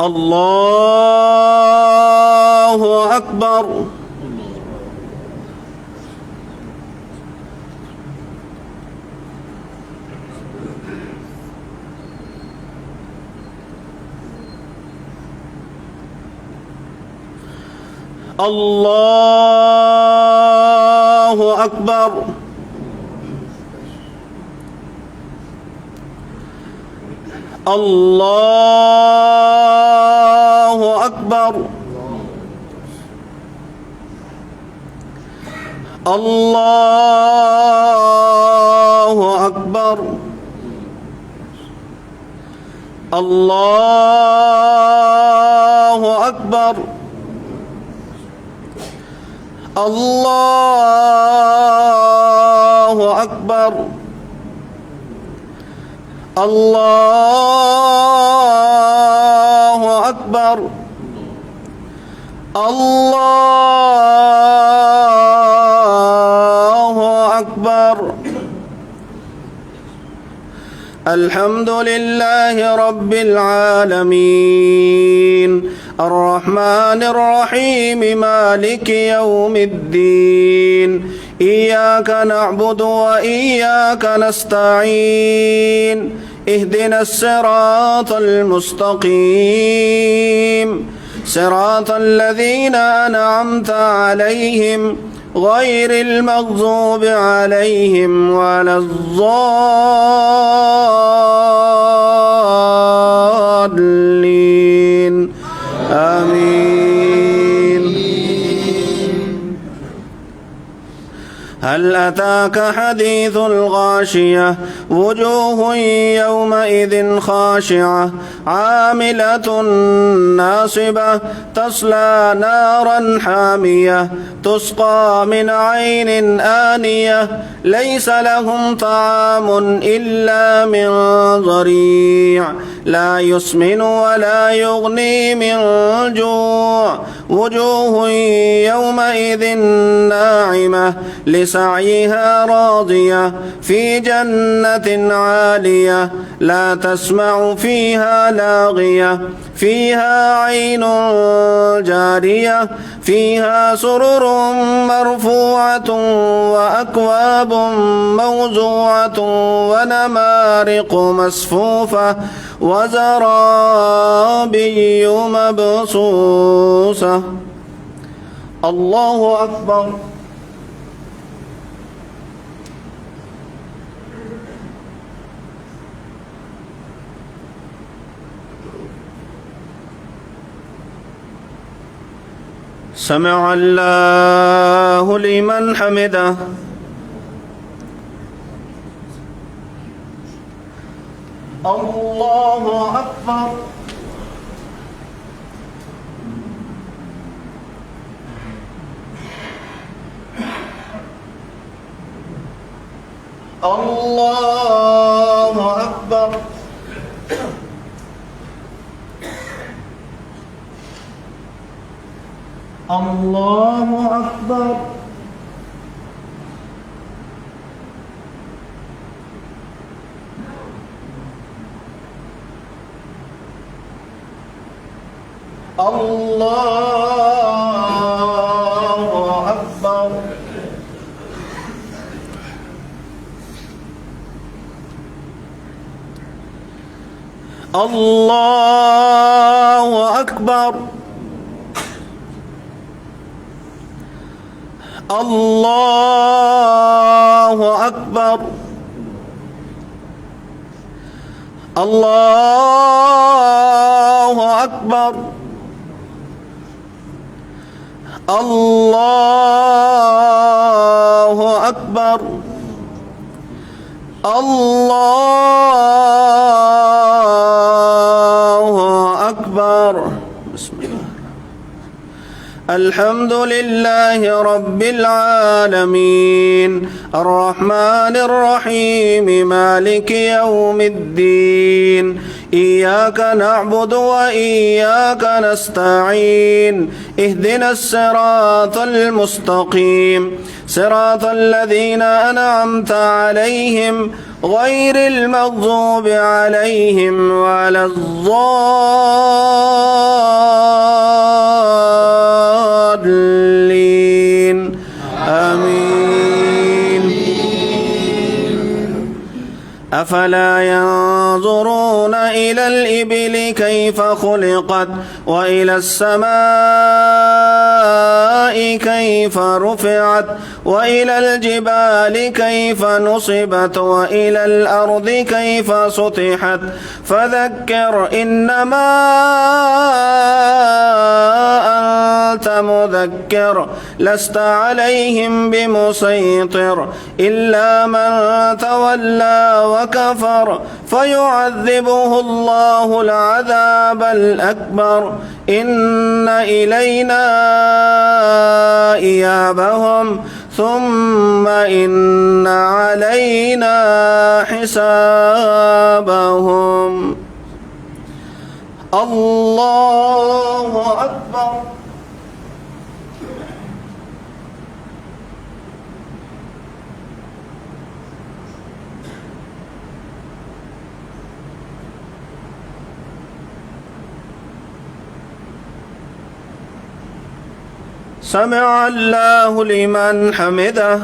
الله أكبر. الله أكبر. الله أكبر. الله أكبر. الله أكبر. الله أكبر. الله أكبر. الله أكبر. الحمد لله رب العالمين الرحمن الرحيم مالك يوم الدين إياك نعبد وإياك نستعين اهدنا الصراط المستقيم صراط الذين أنعمت عليهم غير المغضوب عليهم ولا الضالين آمين. هل أتاك حديث الغاشية وجوه يومئذ خاشعة عاملة ناصبة تصلى نارا حامية تسقى من عين آنية ليس لهم طعام إلا من ضريع لا يسمن ولا يغني من جوع وجوه يومئذ ناعمة لسعيها راضية في جنة عالية لا تسمع فيها لاغية فيها عين جارية فيها سرر مرفوعة وأكواب موضوعة ونمارق مصفوفة وزرابي مبثوثة. الله أكبر. سمع الله لمن حمده. الله أكبر. الله أكبر. الله أكبر. الله أكبر. الله أكبر. الله أكبر. الله أكبر. الله أكبر. الله أكبر. بسم الله. الحمد لله رب العالمين الرحمن الرحيم مالك يوم الدين إياك نعبد وإياك نستعين اهدنا الصراط المستقيم صراط الذين أنعمت عليهم غير المغضوب عليهم ولا الضالين آمين. أفلا ينظرون إلى الإبل كيف خلقت وإلى السماء كيف رفعت وإلى الجبال كيف نصبت وإلى الأرض كيف سطحت فذكر إنما أنت مذكر لست عليهم بمسيطر إلا من تولى وكفر فيعذبه الله العذاب الأكبر إن إلينا إيابهم ثم إن علينا حسابهم. الله أكبر. سمع الله لمن حمده.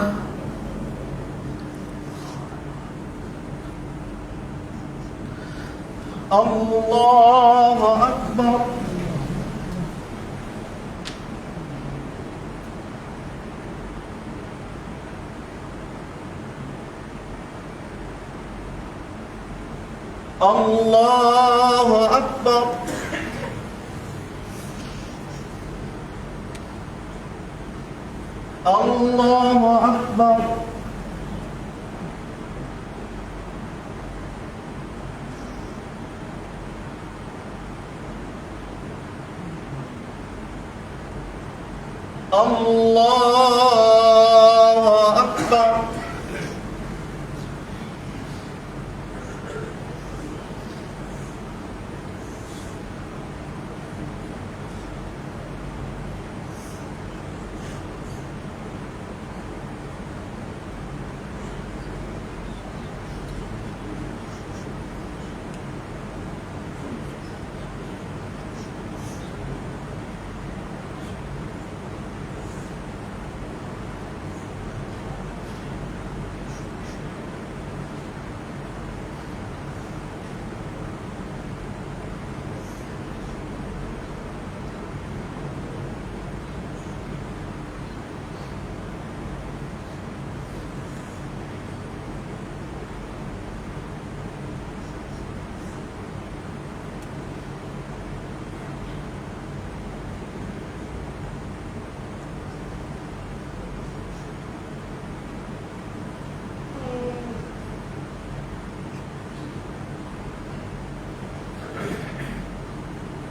الله أكبر. الله أكبر. الله أكبر. الله أكبر.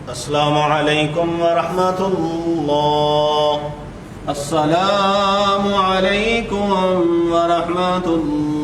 السلام عليكم ورحمة الله. السلام عليكم ورحمة الله.